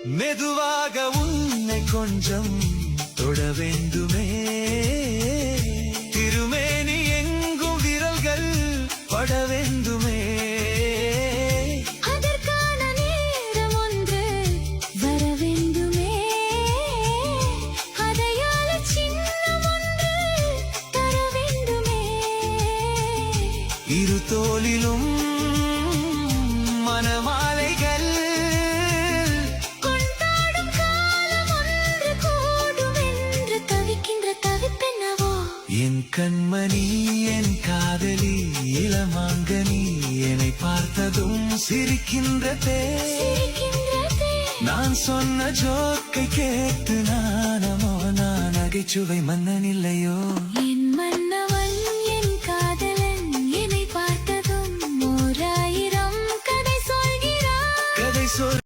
மெதுவாக உன்னை கொஞ்சம் தொட வேண்டுமே, திருமேனி எங்கும் விரல்கள் பட வேண்டுமே, அதற்கான நேரம் ஒன்று வர வேண்டுமே, அதையால சின்னம் ஒன்று தர வேண்டுமே, இரு தோளிலும் மனமாலைகள் கொண்டாடும் காலம் ஒன்று கூடும் என்று தவிக்கின்ற தவிப்பென்னவோ. என் கண்மணி என் காதலி இளமாங்கனி என்னை பார்த்ததும் சிரிக்கின்றதே, நான் சொன்ன ஜோக்கை கேட்டு நானமோ நான் நகைச்சுவை மன்னன் இல்லையோ.